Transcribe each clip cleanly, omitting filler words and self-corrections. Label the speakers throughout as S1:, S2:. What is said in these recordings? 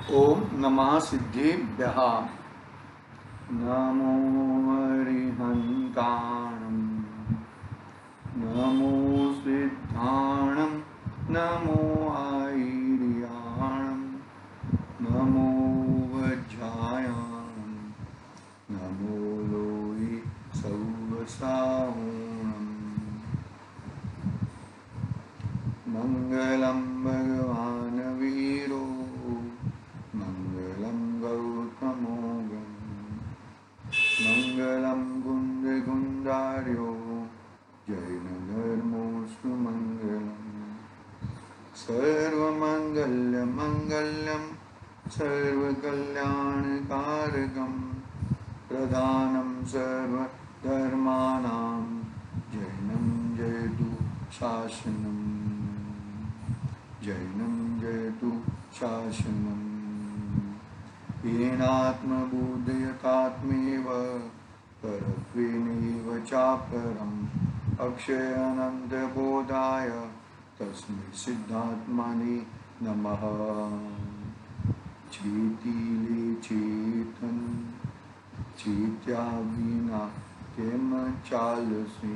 S1: ओम नमः सिद्धेभ्यः। नमो हरिहन्ताणं, नमो सिद्धाणं, नमो आयर्याणं, नमो वज्रायाणं, नमो लोहि सौवसाहूणम्। मंगलम भगवान वीरो, मंगलम गौतमोगम, मंगलम गुंज गुंजार्यो, जैन धर्मोस्तु मंगलम। सर्वमंगल्य मंगल्यम सर्वकल्याणकारकम, प्रधानम सर्वधर्माणां जैनं जयतु शासनम्, जैनं जयतु शासनम्। येनात्मबोधयतात्मेव परत्वेनैव चापरम्, अक्षयानन्तबोधाय तस्मै सिद्धात्मने नमः। चेतिले चेतन, चेत्या विना केम चालसे।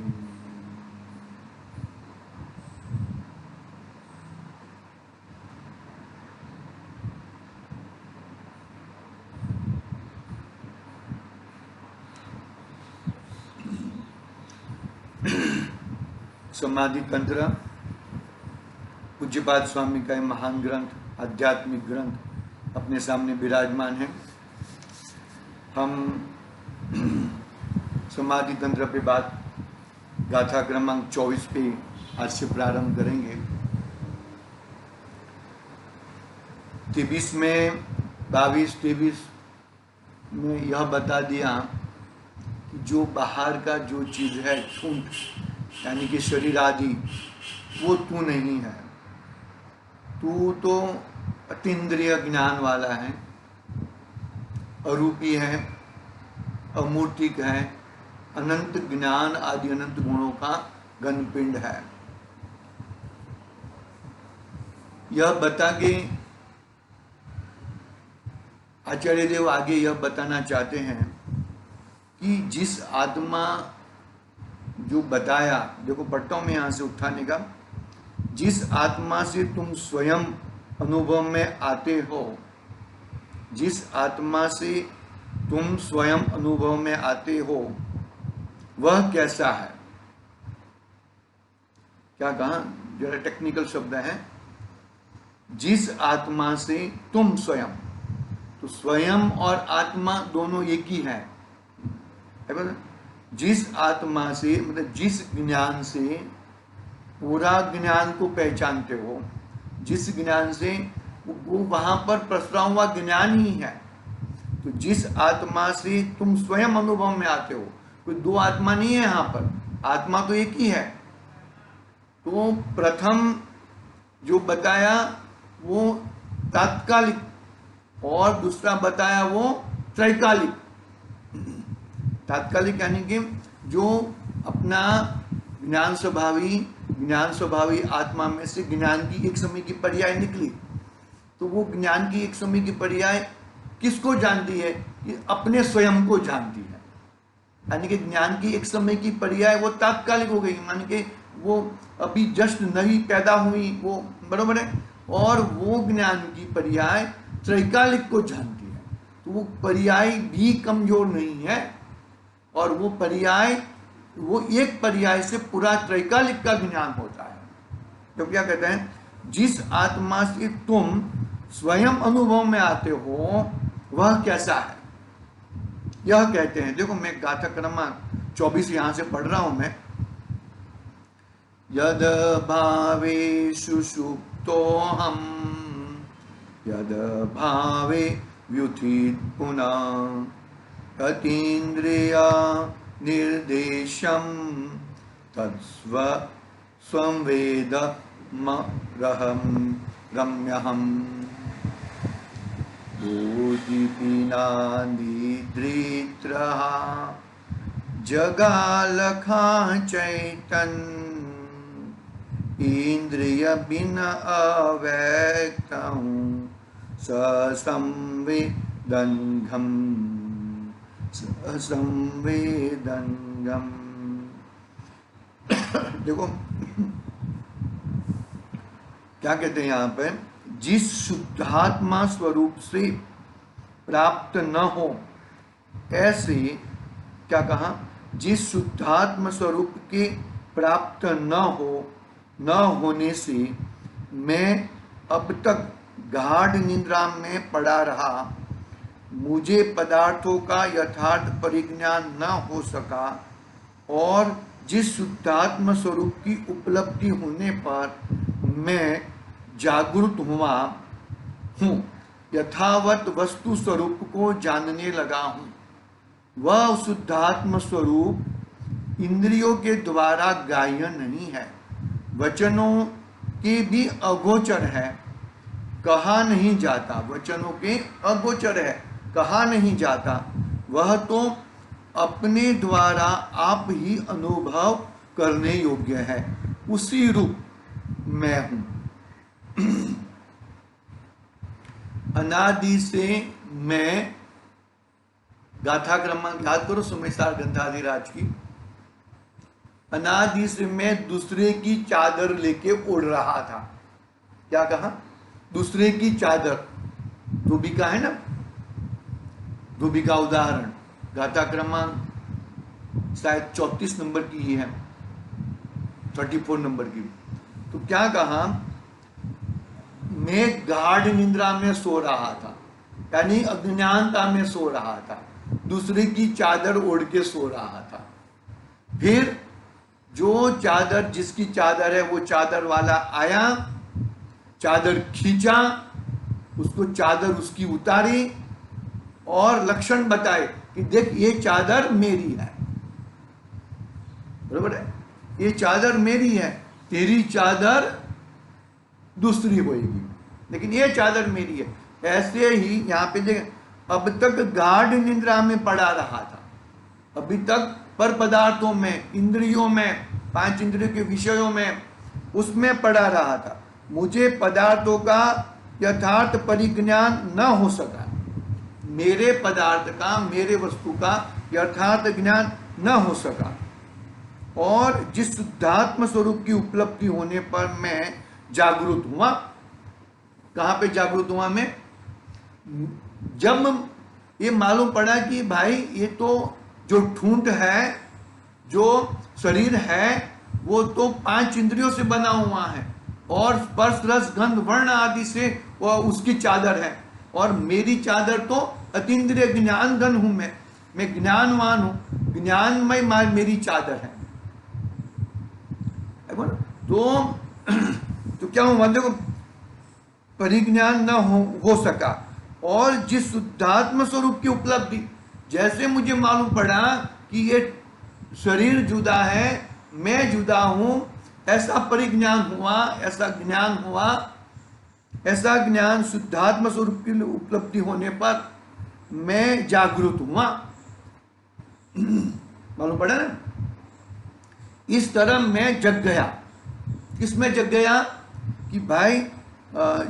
S1: समाधि तंत्र पूज्यपाद स्वामी का महान ग्रंथ, आध्यात्मिक ग्रंथ अपने सामने विराजमान है। हम समाधि तंत्र पे बात गाथा क्रमांक 24 पे आज से प्रारंभ करेंगे। 23 में 22-23 में यह बता दिया कि जो बाहर का जो चीज है ठूंठ, यानी कि शरीर आदि, वो तू नहीं है। तू तो अतीन्द्रिय ज्ञान वाला है, अरूपी है, अमूर्तिक है, अनंत ज्ञान आदि अनंत गुणों का घनपिंड है। यह बता के आचार्य देव आगे यह बताना चाहते हैं कि जिस आत्मा जो बताया, देखो पढ़ता हूं मैं यहां से उठाने का, जिस आत्मा से तुम स्वयं अनुभव में आते हो, जिस आत्मा से तुम स्वयं अनुभव में आते हो, वह कैसा है। क्या कहा, जरा टेक्निकल शब्द है। जिस आत्मा से तुम स्वयं, तो स्वयं और आत्मा दोनों एक ही है। जिस आत्मा से मतलब जिस ज्ञान से पूरा ज्ञान को पहचानते हो, जिस ज्ञान से वो वहां पर प्रसरा हुआ ज्ञान ही है। तो जिस आत्मा से तुम स्वयं अनुभव में आते हो, कोई दो आत्मा नहीं है यहां पर, आत्मा तो एक ही है। तो प्रथम जो बताया वो तात्कालिक, और दूसरा बताया वो त्रैकालिक। तात्कालिक यानी कि जो अपना ज्ञान स्वभावी आत्मा में से ज्ञान की एक समय की पर्याय निकली, तो वो ज्ञान की एक समय की पर्याय किसको जानती है, कि अपने स्वयं को जानती है। यानी कि ज्ञान की एक समय की पर्याय वो तात्कालिक हो गई, मानी कि वो अभी जस्ट नहीं पैदा हुई, वो बरोबर है। और वो ज्ञान की पर्याय त्रैकालिक को जानती है। तो वो पर्याय भी कमजोर नहीं है, और वो पर्याय, वो एक पर्याय से पूरा त्रैकालिक का ज्ञान होता है। तो क्या कहते हैं, जिस आत्मा से तुम स्वयं अनुभव में आते हो, वह कैसा है, यह कहते हैं। देखो मैं गाथा क्रमांक 24 यहां से पढ़ रहा हूं मैं। यद भावे सुषुप्तो हम, यद भावे व्युथित पुनः, अतीन्द्रिया निर्देशम तत्स्व संवेद रम्यहम। बोधिपिनादिद्रित्रः जगालखा चैतन, इंद्रिय बिन अव्यक्तं ससंवेदनघम ससंवेदनघम। देखो क्या कहते हैं यहाँ पे, जिस शुद्धात्मा स्वरूप से प्राप्त न हो, ऐसे क्या कहा, जिस शुद्धात्म स्वरूप के प्राप्त न होने से मैं अब तक गाढ़ निद्रा में पड़ा रहा, मुझे पदार्थों का यथार्थ परिज्ञान न हो सका, और जिस शुद्धात्म स्वरूप की उपलब्धि होने पर मैं जागृत हुआ हूँ, यथावत वस्तु स्वरूप को जानने लगा हूँ, वह शुद्धात्म स्वरूप इंद्रियों के द्वारा ग्राह्य नहीं है, वचनों के भी अगोचर है, कहा नहीं जाता, वचनों के अगोचर है, कहा नहीं जाता, वह तो अपने द्वारा आप ही अनुभव करने योग्य है, उसी रूप मैं हूं। अनादि से मैं, गाथा क्रमांक याद करो सुमेशार गंधाधिराज की, अनादि से मैं दूसरे की चादर लेके उड़ रहा था। क्या कहा, दूसरे की चादर, धोबिका है ना, धोबिका उदाहरण, गाथा क्रमांक शायद 34 नंबर की ही है, 34 नंबर की। तो क्या कहा, मैं गाढ़ निद्रा में सो रहा था, यानी अज्ञानता में सो रहा था, दूसरे की चादर ओढ़ के सो रहा था। फिर जो चादर, जिसकी चादर है वो चादर वाला आया, चादर खींचा, उसको चादर उसकी उतारी और लक्षण बताए कि देख ये चादर मेरी है, बरोबर है, ये चादर मेरी है, तेरी चादर दूसरी होगी, लेकिन ये चादर मेरी है। ऐसे ही यहाँ पे देख, अब तक गाढ़ निद्रा में पड़ा रहा था, अभी तक पर पदार्थों में, इंद्रियों में, 5 इंद्रियों के विषयों में, उसमें पड़ा रहा था, मुझे पदार्थों का यथार्थ परिज्ञान न हो सका, मेरे पदार्थ का, मेरे वस्तु का यथार्थ ज्ञान न हो सका, और जिस शुद्धात्म स्वरूप की उपलब्धि होने पर मैं जागृत हुआ। कहां पे जागृत हुआ मैं, जब ये मालूम पड़ा कि भाई ये तो जो ठूंठ है, जो शरीर है, वो तो 5 इंद्रियों से बना हुआ है, और स्पर्श रस गंध वर्ण आदि से वो उसकी चादर है, और मेरी चादर तो अतीन्द्रिय ज्ञान घन हूं, मैं ज्ञानवान हूं, ज्ञानमय मेरी चादर है। तो क्या हुआ, देखो परिज्ञान न हो सका, और जिस शुद्धात्म स्वरूप की उपलब्धि, जैसे मुझे मालूम पड़ा कि ये शरीर जुदा है, मैं जुदा हूं, ऐसा परिज्ञान हुआ, ऐसा ज्ञान हुआ, ऐसा ज्ञान शुद्धात्म स्वरूप की उपलब्धि होने पर मैं जागृत हुआ। मालूम पड़ा ना, इस तरह मैं जग गया। किसमें जग गया कि भाई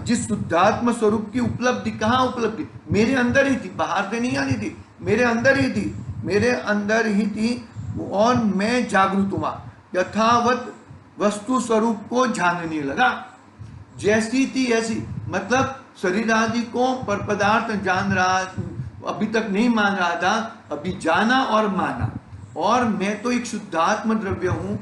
S1: जिस शुद्धात्म स्वरूप की उपलब्धि, कहाँ उपलब्धि, मेरे अंदर ही थी, बाहर से नहीं आनी थी, मेरे अंदर ही थी, मेरे अंदर ही थी, और मैं जागृत हुआ, यथावत वस्तु स्वरूप को जानने लगा, जैसी थी ऐसी, मतलब शरीर आदि को पर पदार्थ जान रहा, अभी तक नहीं मान रहा था, अभी जाना और माना, और मैं तो एक शुद्धात्म द्रव्य हूँ,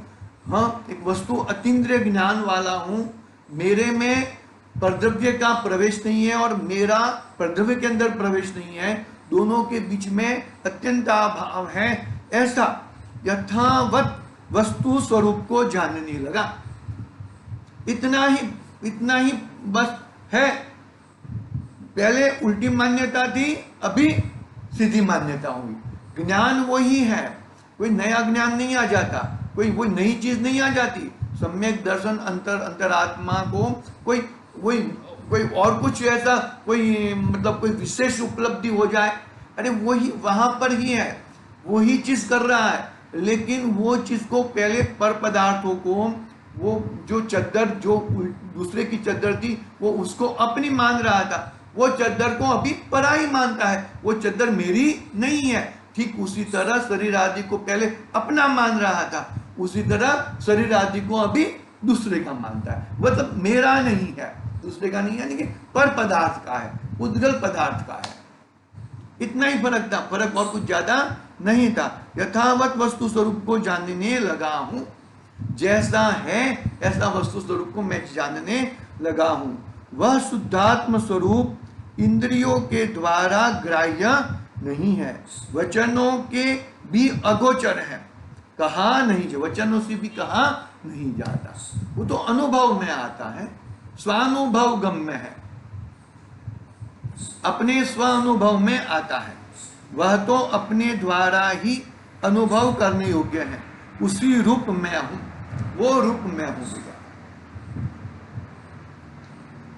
S1: हाँ, एक वस्तु अतीन्द्रिय ज्ञान वाला हूँ, मेरे में परद्रव्य का प्रवेश नहीं है और मेरा परद्रव्य के अंदर प्रवेश नहीं है, दोनों के बीच में अत्यंत अभाव है, ऐसा यथावत वस्तु स्वरूप को जानने लगा। इतना ही बस है। पहले उल्टी मान्यता थी, अभी सीधी मान्यता हुई। ज्ञान वही है, कोई नया ज्ञान नहीं आ जाता, कोई नई चीज नहीं आ जाती। सम्यक दर्शन अंतरात्मा को कोई और कुछ ऐसा कोई मतलब कोई विशेष उपलब्धि हो जाए, अरे वही वहां पर ही है, वही चीज कर रहा है, लेकिन वो चीज को पहले पर पदार्थों को, वो जो चद्दर, जो दूसरे की चद्दर थी, वो उसको अपनी मान रहा था, वो चद्दर को अभी पराई मानता है, वो चद्दर मेरी नहीं है। ठीक उसी तरह शरीर आदि को पहले अपना मान रहा था, उसी तरह शरीर आदि को अभी दूसरे का मानता है। मतलब मेरा नहीं है, दूसरे का नहीं है, लेकिन पर पदार्थ का है, उद्गल पदार्थ का है। इतना ही फर्क था, फर्क और कुछ ज्यादा नहीं था। यथावत वस्तु स्वरूप को जानने लगा हूं, जैसा है ऐसा वस्तु स्वरूप को मैं जानने लगा हूं। वह शुद्धात्म स्वरूप इंद्रियों के द्वारा ग्राह्य नहीं है, वचनों के भी अगोचर है, कहा नहीं, वचनों से भी कहा नहीं जाता। वो तो अनुभव में आता है, स्वानुभव गम्य है, अपने स्वानुभव में आता है। वह तो अपने द्वारा ही अनुभव करने योग्य है। उसी रूप में हूं, वो रूप में हूं। भैया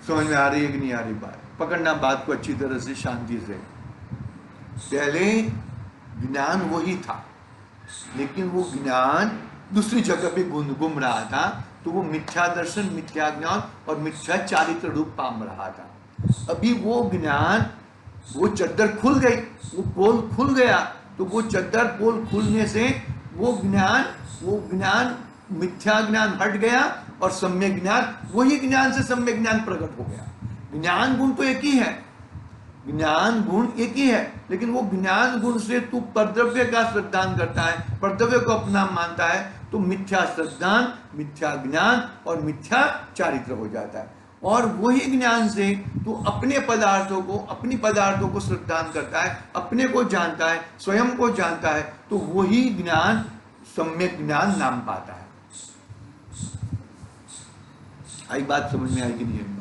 S1: समझ में आ रही है कि नहीं आ रही बात? पकड़ना बात को अच्छी तरह से, शांति से। पहले ज्ञान वही था, लेकिन वो ज्ञान दूसरी जगह पे गुम रहा था, तो वो मिथ्या दर्शन, मिथ्या ज्ञान और मिथ्या चारित्र रूप पाम रहा था। अभी वो ज्ञान, वो चद्दर खुल गई, वो पोल खुल गया, तो वो चद्दर पोल खुलने से वो ज्ञान मिथ्या ज्ञान हट गया और सम्यक ज्ञान, वही ज्ञान से सम्यक ज्ञान प्रकट हो गया। ज्ञान गुण तो एक ही है, ज्ञान गुण एक ही है, लेकिन वो ज्ञान गुण से तू परद्रव्य का श्रद्धान करता है, परद्रव्य को अपना मानता है, तो मिथ्या श्रद्धान, मिथ्या ज्ञान और मिथ्या चारित्र हो जाता है। और वही ज्ञान से तू अपने पदार्थों को श्रद्धान करता है, अपने को जानता है, स्वयं को जानता है, तो वही ज्ञान सम्यक ज्ञान नाम पाता है। आई बात समझ में आएगी नहीं? एक बात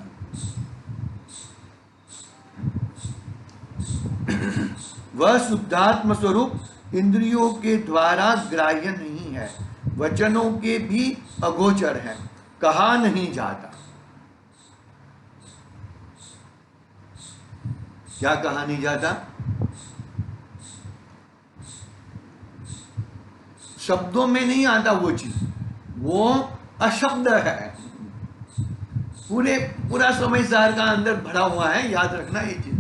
S1: वह शुद्धात्म स्वरूप इंद्रियों के द्वारा ग्राह्य नहीं है, वचनों के भी अगोचर है, कहा नहीं जाता। क्या कहा नहीं जाता? शब्दों में नहीं आता वो चीज, वो अशब्द है। पूरा समय सार का अंदर भरा हुआ है, याद रखना ये चीज।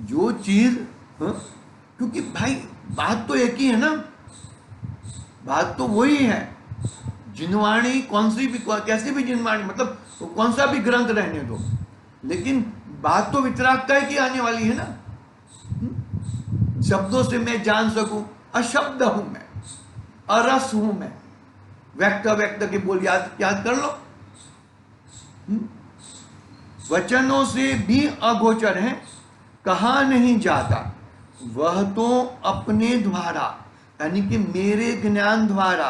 S1: जो चीज, क्योंकि भाई बात तो एक ही है ना, बात तो वही है। जिनवाणी कौन सी भी, कैसी भी जिनवाणी, मतलब कौन सा भी ग्रंथ रहने दो, लेकिन बात तो वितरागता की आने वाली है ना। शब्दों से मैं जान सकूं, अशब्द हूं मैं, अरस हूं मैं। व्यक्त के बोल याद कर लो। वचनों से भी अगोचर है, कहा नहीं जाता। वह तो अपने द्वारा, यानी कि मेरे ज्ञान द्वारा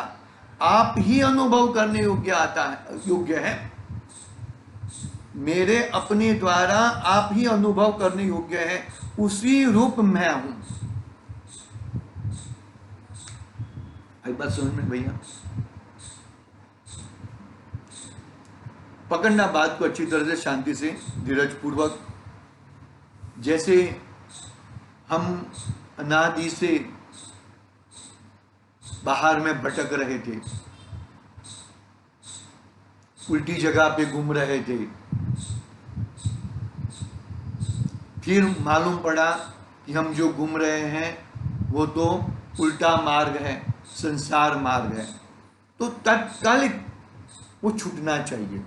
S1: आप ही अनुभव करने योग्य है। मेरे अपने द्वारा आप ही अनुभव करने योग्य है, उसी रूप में हूं। एक बात समझ में भैया? पकड़ना बात को अच्छी तरह से, शांति से, धीरज पूर्वक। जैसे हम अनादि से बाहर में भटक रहे थे, उल्टी जगह पे घूम रहे थे, फिर मालूम पड़ा कि हम जो घूम रहे हैं वो तो उल्टा मार्ग है, संसार मार्ग है, तो तत्कालिक वो छूटना चाहिए।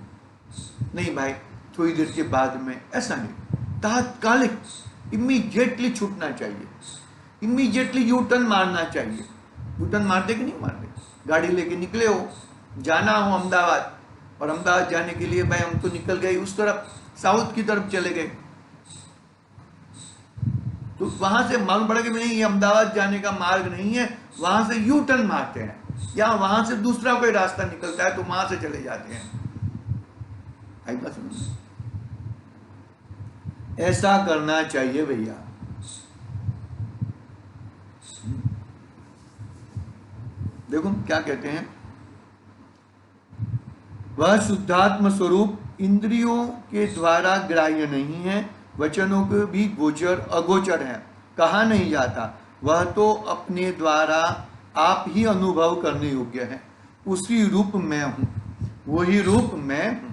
S1: नहीं भाई, थोड़ी देर के बाद में, ऐसा नहीं, तात्कालिक इमीडिएटली छूटना चाहिए, इमीडिएटली यू टर्न मारना चाहिए। यू टर्न मारते कि नहीं मारते? गाड़ी लेके निकले हो, जाना हो अहमदाबाद, और अहमदाबाद जाने के लिए भाई हम तो निकल गए उस तरफ, साउथ की तरफ चले गए, तो वहां से मालूम पड़ा कि नहीं, ये अहमदाबाद जाने का मार्ग नहीं है, वहां से यू टर्न मारते हैं, या वहां से दूसरा कोई रास्ता निकलता है तो वहां से चले जाते हैं। आई बात समझ? ऐसा करना चाहिए भैया। देखो क्या कहते हैं, वह शुद्धात्म स्वरूप इंद्रियों के द्वारा ग्राह्य नहीं है, वचनों के भी अगोचर है, कहा नहीं जाता। वह तो अपने द्वारा आप ही अनुभव करने योग्य है, उसी रूप में हूं, वही रूप में हूं।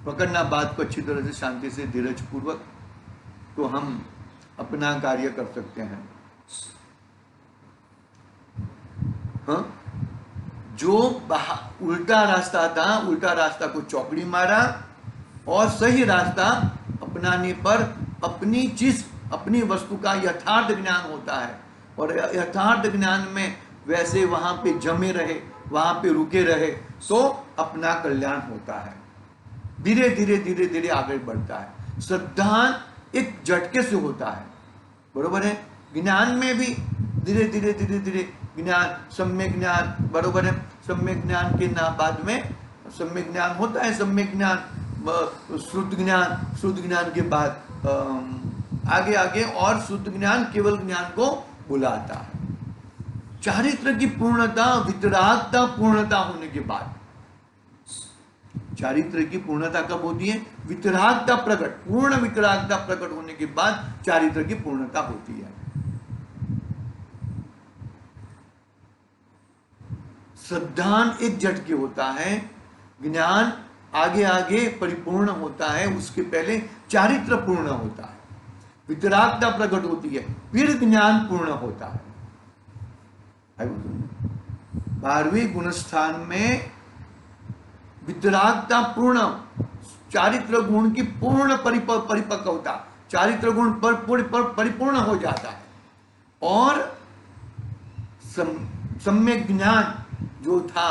S1: पकड़ना बात को अच्छी तरह से, शांति से, धीरज पूर्वक, तो हम अपना कार्य कर सकते हैं। हाँ, जो उल्टा रास्ता था, उल्टा रास्ता को चौकड़ी मारा और सही रास्ता अपनाने पर अपनी चीज, अपनी वस्तु का यथार्थ ज्ञान होता है। और यथार्थ ज्ञान में वैसे वहां पे जमे रहे, वहां पे रुके रहे, तो अपना कल्याण होता है। धीरे धीरे धीरे धीरे आगे बढ़ता है। श्रद्धान एक झटके से होता है, बरोबर है। ज्ञान में भी धीरे धीरे धीरे धीरे ज्ञान, सम्यक ज्ञान, बरोबर है। सम्यक ज्ञान के बाद में सम्यक ज्ञान होता है, सम्यक ज्ञान, शुद्ध ज्ञान, शुद्ध ज्ञान के बाद आगे आगे और शुद्ध ज्ञान केवल ज्ञान को बुलाता है। चारित्र की पूर्णता, वितरागता पूर्णता होने के बाद, चारित्र की पूर्णता कब होती है? वितरागता प्रकट, पूर्ण वितरागता प्रकट होने के बाद चारित्र की पूर्णता होती है। श्रद्धान एक झटके होता है, ज्ञान आगे आगे परिपूर्ण होता है, उसके पहले चारित्र पूर्ण होता है, वितरागता प्रकट होती है, फिर ज्ञान पूर्ण होता है। 12वें गुणस्थान में वितरागता पूर्ण, चारित्र गुण की पूर्ण परिपक्वता, चारित्र गुण पर परिपूर्ण हो जाता है। और सम्यक ज्ञान जो था,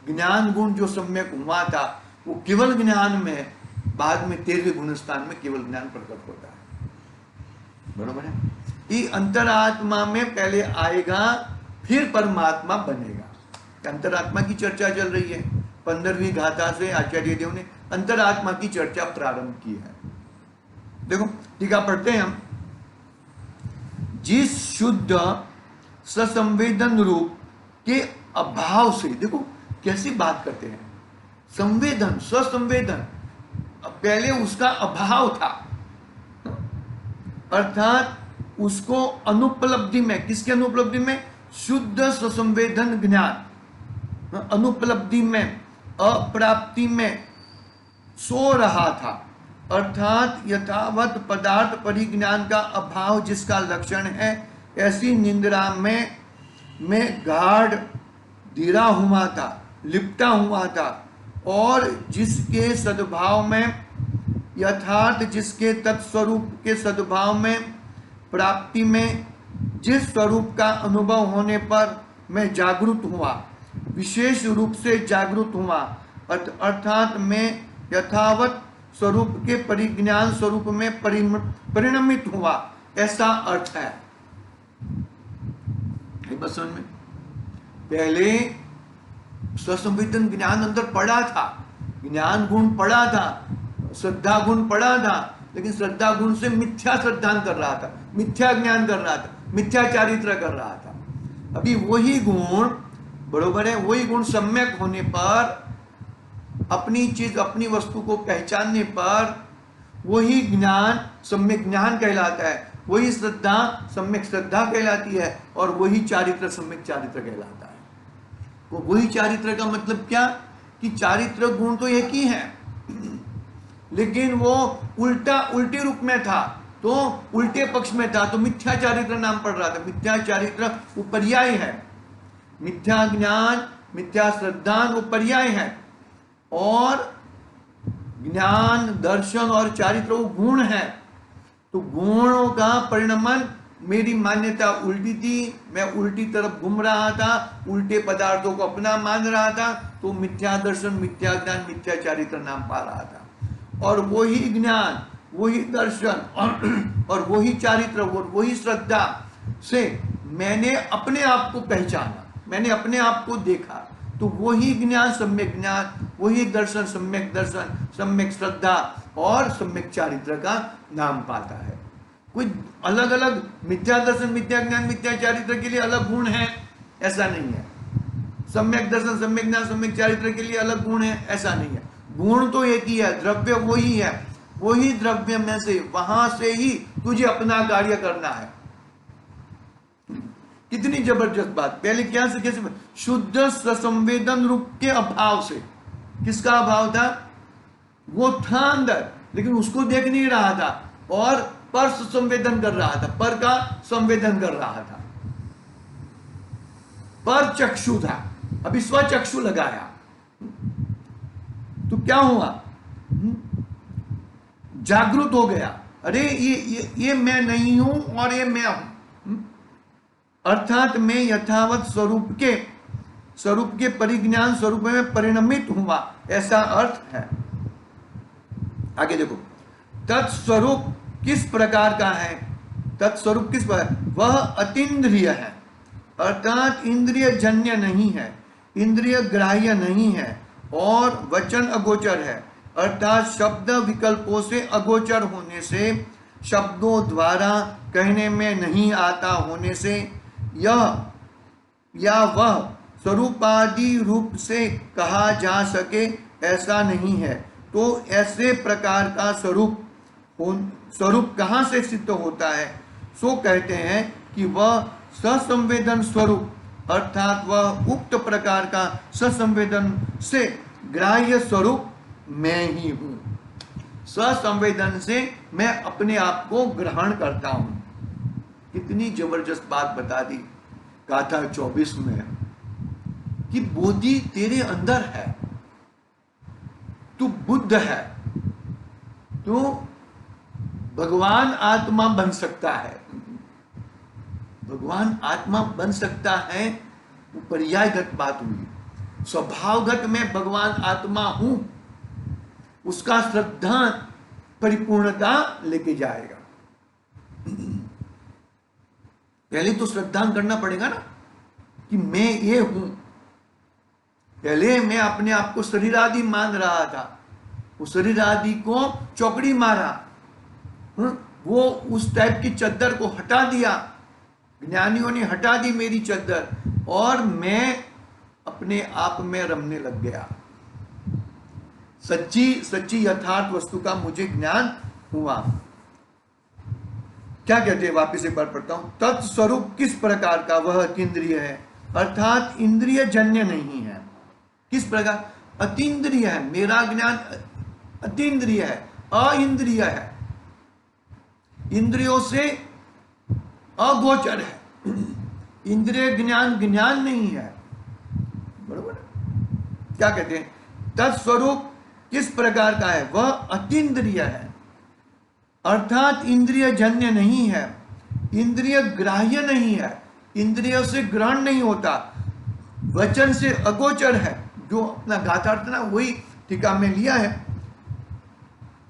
S1: ज्ञान गुण जो सम्यक हुआ था, वो केवल ज्ञान में बाद में 13वें गुणस्थान में केवल ज्ञान प्रकट होता है, बरोबर है। ये अंतरात्मा में पहले आएगा, फिर परमात्मा बनेगा। अंतरात्मा की चर्चा चल रही है। 15वीं गाथा से आचार्य देव ने अंतरात्मा की चर्चा प्रारंभ की है। देखो टीका पढ़ते हैं हम। जिस शुद्ध ससंवेदन रूप के अभाव से, देखो कैसी बात करते हैं, संवेदन, ससंवेदन, पहले उसका अभाव था, अर्थात उसको अनुपलब्धि में, किसके अनुपलब्धि में? शुद्ध ससंवेदन ज्ञान अनुपलब्धि में, अप्राप्ति में सो रहा था। अर्थात यथावत पदार्थ परिज्ञान का अभाव जिसका लक्षण है, ऐसी निंद्रा में गाढ़ धीरा हुआ था, लिपटा हुआ था, और जिसके सद्भाव में, यथार्थ जिसके तत्स्वरूप के सद्भाव में, प्राप्ति में, जिस स्वरूप का अनुभव होने पर मैं जागृत हुआ, विशेष रूप से जागृत हुआ, अर्थात मैं यथावत स्वरूप के परिज्ञान स्वरूप में परिणमित हुआ, ऐसा अर्थ है। बस समझ में, पहले स्वसंवेदन ज्ञान अंदर पड़ा था, ज्ञान गुण पड़ा था, श्रद्धा गुण पड़ा था, लेकिन श्रद्धा गुण से मिथ्या श्रद्धा कर रहा था, मिथ्या ज्ञान कर रहा था, मिथ्या चारित्र कर रहा था। अभी वही गुण, बरोबर है, वही गुण सम्यक होने पर, अपनी चीज, अपनी वस्तु को पहचानने पर, वही ज्ञान सम्यक ज्ञान कहलाता है, वही श्रद्धा सम्यक श्रद्धा कहलाती है, और वही चारित्र सम्यक चारित्र कहलाता है। तो वही चारित्र का मतलब क्या? कि चारित्र गुण तो एक ही है, लेकिन वो उल्टे रूप में था, तो उल्टे पक्ष में था, तो मिथ्या चारित्र नाम पड़ रहा था। मिथ्या चारित्र वो पर्याय है, मिथ्या ज्ञान, मिथ्या श्रद्धा वो पर्याय है, और ज्ञान, दर्शन और चारित्र वो गुण है। तो गुणों का परिणमन, मेरी मान्यता उल्टी थी, मैं उल्टी तरफ घूम रहा था, उल्टे पदार्थों को अपना मान रहा था, तो मिथ्या दर्शन, मिथ्या ज्ञान, मिथ्या चारित्र नाम पा रहा था। और वही ज्ञान, वही दर्शन और वही चारित्र और वही श्रद्धा से मैंने अपने आप को पहचाना, मैंने अपने आप को देखा, तो वही ज्ञान सम्यक ज्ञान, वही दर्शन सम्यक दर्शन, सम्यक श्रद्धा और सम्यक चारित्र का नाम पाता है। कोई अलग अलग मिथ्या दर्शन, मिथ्या ज्ञान, मिथ्या चारित्र के लिए अलग गुण है, ऐसा नहीं है। सम्यक दर्शन, सम्यक ज्ञान, सम्यक चारित्र के लिए अलग गुण है, ऐसा नहीं है। गुण तो एक ही है, द्रव्य वही है, वही द्रव्य में से, वहां से ही तुझे अपना कार्य करना है। कितनी जबरदस्त बात। पहले क्या से कैसे? शुद्ध संवेदन रूप के अभाव से। किसका अभाव था? वो था अंदर, लेकिन उसको देख नहीं रहा था और पर संवेदन कर रहा था, पर का संवेदन कर रहा था। पर चक्षु था, अभी स्वचक्षु लगाया तो क्या हुआ? जागृत हो गया, अरे ये मैं नहीं हूं और ये मैं हूं। अर्थात मैं यथावत स्वरूप के परिज्ञान स्वरूप में परिणमित हुआ, ऐसा अर्थ है। आगे देखो, तत्स्वरूप किस प्रकार का है? तत्स्वरूप किस प्रकार? वह अतीन्द्रिय है, अर्थात इंद्रिय जन्य नहीं है, इंद्रिय ग्राह्य नहीं है और वचन अगोचर है, अर्थात शब्द विकल्पों से अगोचर होने से, शब्दों द्वारा कहने में नहीं आता होने से, यह या वह स्वरूपादि रूप से कहा जा सके ऐसा नहीं है। तो ऐसे प्रकार का स्वरूप कहाँ से सिद्ध होता है? सो कहते हैं कि वह ससंवेदन स्वरूप, अर्थात वह उक्त प्रकार का ससंवेदन से ग्राह्य स्वरूप मैं ही हूं। ससंवेदन से मैं अपने आप को ग्रहण करता हूं। कितनी जबरदस्त बात बता दी गाथा 24 में कि बोधि तेरे अंदर है, तू बुद्ध है, तो भगवान आत्मा बन सकता है। भगवान आत्मा बन सकता है, वो पर्यायगत बात हुई। स्वभावगत में भगवान आत्मा हूं, उसका श्रद्धा परिपूर्णता लेके जाएगा। पहले तो श्रद्धा करना पड़ेगा ना कि मैं ये हूं। पहले मैं अपने आप को शरीर आदि मान रहा था, वो शरीर आदि को चौकड़ी मारा, वो उस टाइप की चद्दर को हटा दिया, ज्ञानियों ने हटा दी मेरी चद्दर, और मैं अपने आप में रमने लग गया। सच्ची यथार्थ वस्तु का मुझे ज्ञान हुआ। क्या कहते हैं, वापिस एक बार पढ़ता हूं। तत्स्वरूप किस प्रकार का? वह अतीन्द्रिय है, अर्थात इंद्रिय जन्य नहीं है। किस प्रकार? अतीन्द्रिय है, मेरा ज्ञान अतीन्द्रिय है, अइंद्रिय है, इंद्रियों से अगोचर है। इंद्रिय ज्ञान नहीं है, बरोबर? क्या कहते हैं? तत्स्वरूप किस प्रकार का है? वह अतीन्द्रिय है, अर्थात इंद्रिय जन्य नहीं है, इंद्रिय ग्राह्य नहीं है, इंद्रियों से ग्रहण नहीं होता, वचन से अगोचर है। जो अपना गाथार्थ ना वही टीका में लिया है,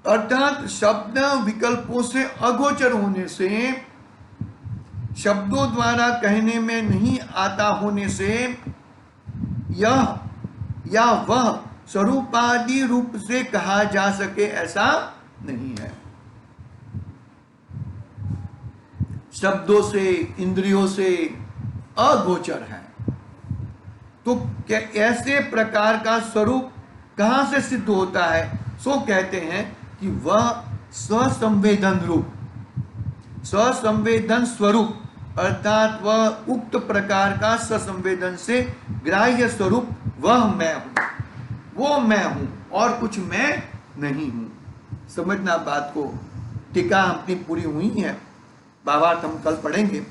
S1: अर्थात शब्द विकल्पों से अगोचर होने से, शब्दों द्वारा कहने में नहीं आता होने से, यह या वह स्वरूपादि रूप से कहा जा सके ऐसा नहीं है। शब्दों से, इंद्रियों से अगोचर है। तो क्या ऐसे प्रकार का स्वरूप कहां से सिद्ध होता है? सो कहते हैं कि वह स्वसंवेदन रूप, स्वसंवेदन स्वरूप, अर्थात वह उक्त प्रकार का ससंवेदन से ग्राह्य स्वरूप, वह मैं हूं, वो मैं हूं और कुछ मैं नहीं हूं। समझना बात को। टीका अपनी पूरी हुई है, भावार्थ हम कल पढ़ेंगे।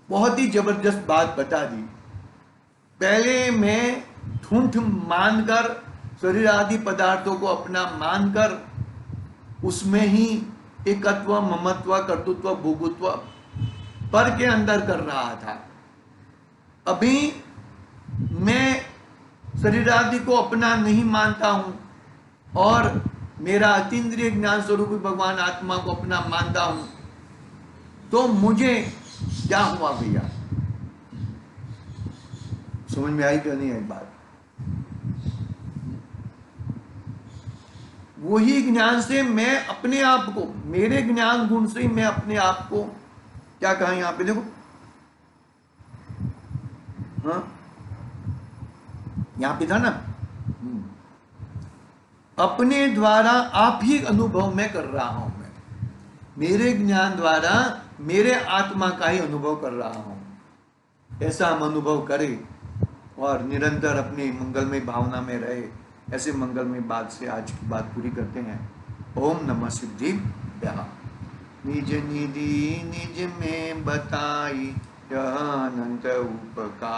S1: बहुत ही जबरदस्त बात बता दी। पहले मैं ठूंठ मानकर, शरीर आदि पदार्थों को अपना मानकर, उसमें ही एकत्व, ममत्व, कर्तृत्व, भोगत्व पर के अंदर कर रहा था। अभी मैं शरीर आदि को अपना नहीं मानता हूं और मेरा अतीन्द्रिय ज्ञान स्वरूप भगवान आत्मा को अपना मानता हूं, तो मुझे क्या हुआ भैया? समझ में आई क्या नहीं आई बात? वही ज्ञान से मैं अपने आप को, मेरे ज्ञान गुण से मैं अपने आप को, क्या कहा यहां पे देखो, हाँ यहां पे था ना, अपने द्वारा आप ही अनुभव में कर रहा हूं। मैं मेरे ज्ञान द्वारा मेरे आत्मा का ही अनुभव कर रहा हूं। ऐसा हम अनुभव करें और निरंतर अपनी मंगलमय भावना में रहे, ऐसे मंगलमय बात से आज की बात पूरी करते हैं। ओम नमः सिद्धिभ्यः। निज निधि निज में बताई, यह अनंत उपकार।